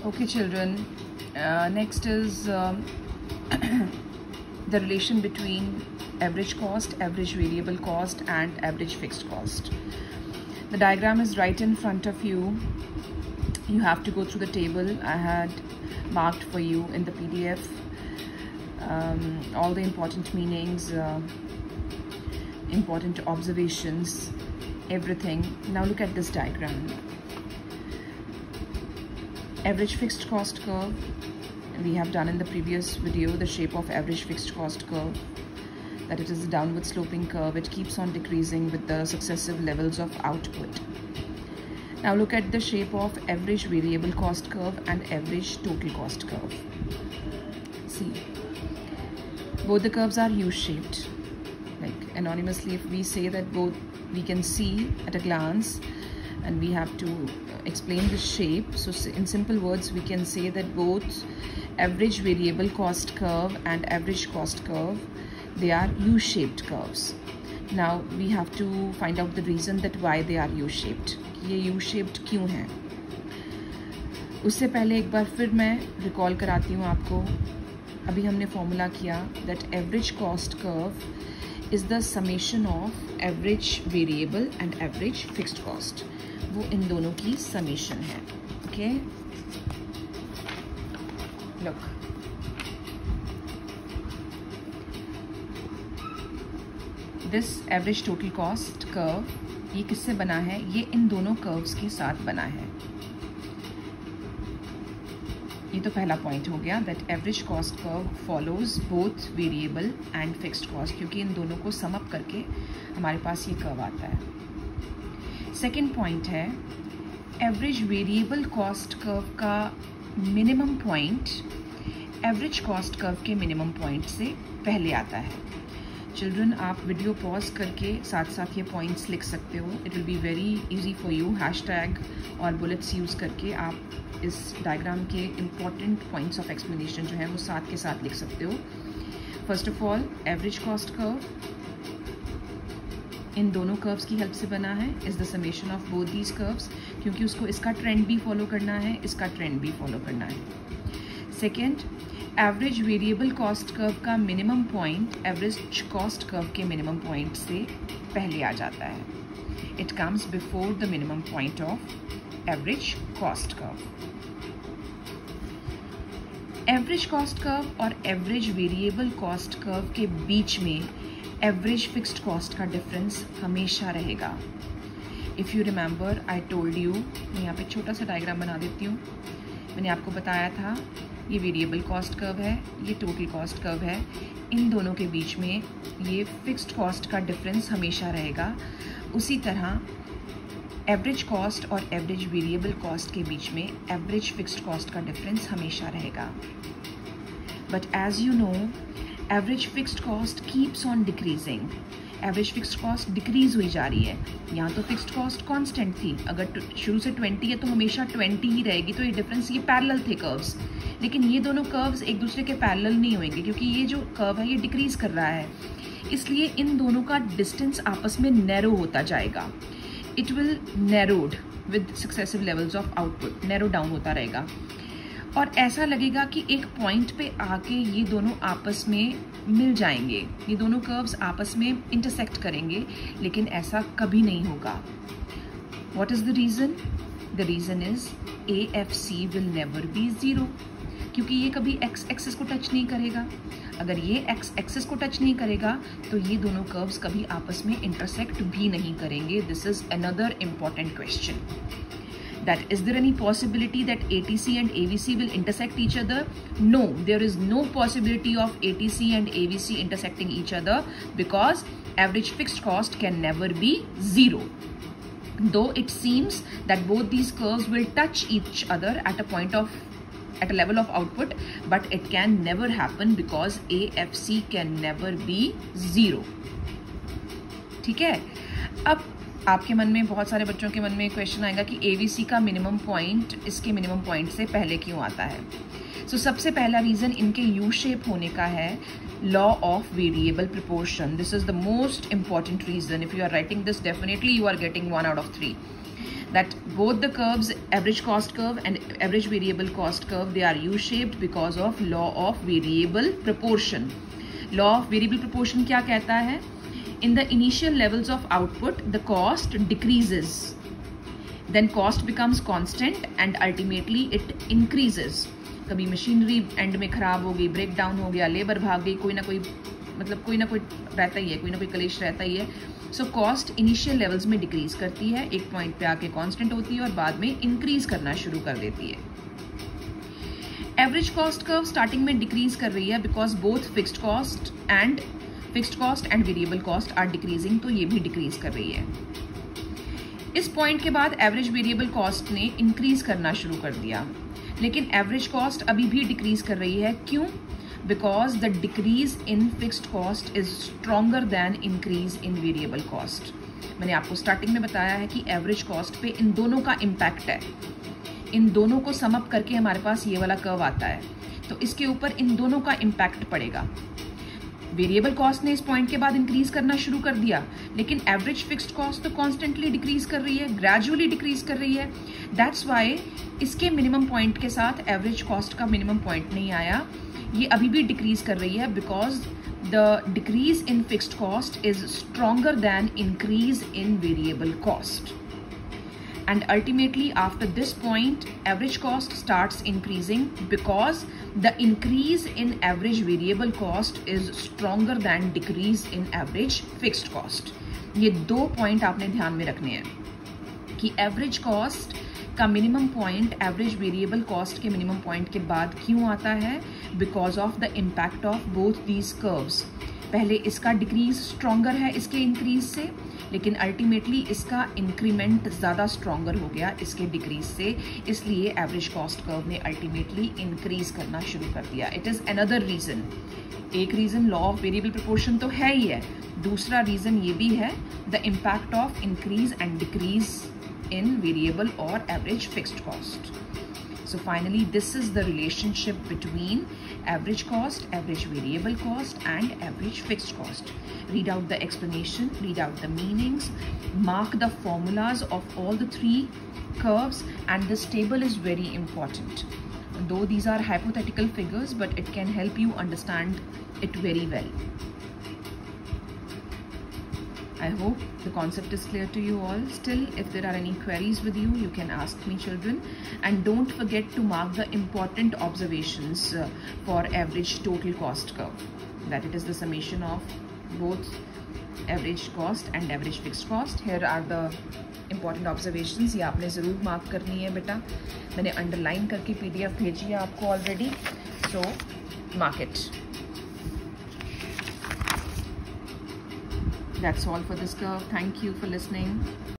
Okay, children. Next is the relation between average cost, average variable cost, and average fixed cost. The diagram is right in front of you. You have to go through the table I had marked for you in the PDF. All the important meanings, important observations, everything. Now look at this diagram. Average fixed cost curve. We have done in the previous video the shape of average fixed cost curve, that it is a downward sloping curve. It keeps on decreasing with the successive levels of output. Now look at the shape of average variable cost curve and average total cost curve. See, both the curves are U-shaped. Like anonymously, if we say that both, we can see at a glance, and we have to explain the shape. So in simple words, we can say that both average variable cost curve and average cost curve, they are U-shaped curves. Now we have to find out the reason that why they are U-shaped. ये U-shaped क्यों हैं? उससे पहले एक बार फिर मैं recall कराती हूँ आपको. अभी हमने फॉर्मूला किया that average cost curve is the summation of average variable and average fixed cost. वो इन दोनों की summation है. Okay? Look. This average total cost curve, ये किससे बना है? ये इन दोनों कर्व्स के साथ बना है. ये तो पहला पॉइंट हो गया that average cost curve follows both variable and fixed cost, क्योंकि इन दोनों को सम अप करके हमारे पास ये कर्व आता है. सेकेंड पॉइंट है एवरेज वेरिएबल कॉस्ट कर्व का minimum point average cost curve के मिनिमम पॉइंट से पहले आता है. चिल्ड्रन, आप वीडियो पॉज करके साथ साथ ये पॉइंट्स लिख सकते हो. It will be very easy for you. Hashtag और बुलेट्स यूज़ करके आप इस डायग्राम के इम्पॉर्टेंट पॉइंट्स ऑफ एक्सप्लेनेशन जो है वो साथ के साथ लिख सकते हो. First of all, average cost curve इन दोनों कर्व्स की हेल्प से बना है. Is the summation of both these curves, क्योंकि उसको इसका ट्रेंड भी फॉलो करना है, इसका ट्रेंड भी फॉलो करना है. Second, average variable cost curve का minimum point average cost curve के मिनिमम पॉइंट से पहले आ जाता है. It comes before the minimum point of average cost curve. Average cost curve और एवरेज वेरिएबल कॉस्ट कर्व के बीच में एवरेज फिक्स्ड कॉस्ट का डिफरेंस हमेशा रहेगा. If you remember, I told you, मैं यहाँ पे छोटा सा डायग्राम बना देती हूँ. मैंने आपको बताया था ये वेरिएबल कॉस्ट कर्व है, ये टोटल कॉस्ट कर्व है. इन दोनों के बीच में ये फिक्स्ड कॉस्ट का डिफरेंस हमेशा रहेगा. उसी तरह एवरेज कॉस्ट और एवरेज वेरिएबल कॉस्ट के बीच में एवरेज फिक्स्ड कॉस्ट का डिफरेंस हमेशा रहेगा. But as you know, average fixed cost keeps on decreasing. Average fixed cost decrease हुई जा रही है. यहाँ तो फिक्स्ड कॉस्ट कांस्टेंट थी. अगर शुरू से 20 है तो हमेशा 20 ही रहेगी. तो ये डिफरेंस, ये पैरेलल थे कर्व्स, लेकिन ये दोनों कर्व्स एक दूसरे के पैरेलल नहीं होंगे, क्योंकि ये जो कर्व है ये डिक्रीज कर रहा है. इसलिए इन दोनों का डिस्टेंस आपस में नैरो होता जाएगा. It will narrowed with successive levels of output. Narrow down होता रहेगा और ऐसा लगेगा कि एक पॉइंट पे आके ये दोनों आपस में मिल जाएंगे, ये दोनों कर्व्स आपस में इंटरसेक्ट करेंगे, लेकिन ऐसा कभी नहीं होगा. What is the reason? The reason is AFC will never be 0, क्योंकि ये कभी एक्स एक्सिस को टच नहीं करेगा. अगर ये एक्स एक्सिस को टच नहीं करेगा तो ये दोनों कर्व्स कभी आपस में इंटरसेक्ट भी नहीं करेंगे. This is another important question. That is there any possibility that ATC and AVC will intersect each other? No, there is no possibility of ATC and AVC intersecting each other, because average fixed cost can never be 0. Though it seems that both these curves will touch each other at a level of output, but it can never happen because AFC can never be 0. ठीक है? अब आपके मन में, बहुत सारे बच्चों के मन में क्वेश्चन आएगा कि AVC का मिनिमम पॉइंट इसके मिनिमम पॉइंट से पहले क्यों आता है. सो सबसे पहला रीज़न इनके यू शेप होने का है law of variable proportion. This is the most important reason. If you are writing this, definitely you are getting 1 out of 3. that both the curves, average cost curve and average variable cost curve, they are U-shaped because of law of variable proportion. Law of variable proportion क्या कहता है? In the initial levels of output, the cost decreases. Then cost becomes constant and ultimately it increases. कभी machinery and में खराब हो गई, break down हो गया, लेबर भाग गई, कोई ना कोई रहता ही है, कोई ना कोई कलेश रहता ही है. सो कॉस्ट इनिशियल लेवल्स में डिक्रीज करती है, एक पॉइंट पे आके कांस्टेंट होती है और बाद में इंक्रीज करना शुरू कर देती है. एवरेज कॉस्ट कर्व स्टार्टिंग में डिक्रीज कर रही है because both fixed cost and variable cost are decreasing, तो ये भी डिक्रीज कर रही है. इस पॉइंट के बाद एवरेज वेरिएबल कॉस्ट ने इंक्रीज करना शुरू कर दिया, लेकिन एवरेज कॉस्ट अभी भी डिक्रीज कर रही है. क्यों? Because the decrease in fixed cost is stronger than increase in variable cost. मैंने आपको स्टार्टिंग में बताया है कि एवरेज कॉस्ट पे इन दोनों का इम्पैक्ट है. इन दोनों को सम अप करके हमारे पास ये वाला कर्व आता है, तो इसके ऊपर इन दोनों का इम्पैक्ट पड़ेगा. वेरिएबल कॉस्ट ने इस पॉइंट के बाद इंक्रीज करना शुरू कर दिया, लेकिन एवरेज फिक्स्ड कॉस्ट तो कॉन्स्टेंटली डिक्रीज कर रही है, ग्रेजुअली डिक्रीज कर रही है. दैट्स वाई इसके मिनिमम पॉइंट के साथ एवरेज कॉस्ट का मिनिमम पॉइंट नहीं आया, ये अभी भी डिक्रीज कर रही है because the decrease in fixed cost is stronger than increase in variable cost. And ultimately after this point average cost starts increasing because the increase in average variable cost is stronger than decrease in average fixed cost. ये दो point आपने ध्यान में रखने हैं कि average cost का minimum point average variable cost के मिनिमम पॉइंट के बाद क्यों आता है? Because of the impact of both these curves. पहले इसका डिक्रीज स्ट्रॉन्गर है इसके इंक्रीज से, लेकिन अल्टीमेटली इसका इंक्रीमेंट ज़्यादा स्ट्रॉन्गर हो गया इसके डिक्रीज से, इसलिए एवरेज कॉस्ट कर्व ने अल्टीमेटली इंक्रीज करना शुरू कर दिया. It is another reason. एक reason law of variable proportion तो है ही है, दूसरा रीज़न ये भी है the impact of increase and decrease in variable or average fixed cost. So finally this is the relationship between average cost, average variable cost and average fixed cost. Read out the explanation, read out the meanings, mark the formulas of all the three curves, and this table is very important. Though these are hypothetical figures, but it can help you understand it very well. I hope the concept is clear to you all. Still, if there are any queries with you, you can ask me, children. And don't forget to mark the important observations for average total cost curve. That it is the summation of both average cost and average fixed cost. Here are the important observations. ये आपने ज़रूर mark करनी है बेटा. मैंने underline करके PDF भेजी है आपको already. So mark it. That's all for this curve. Thank you for listening.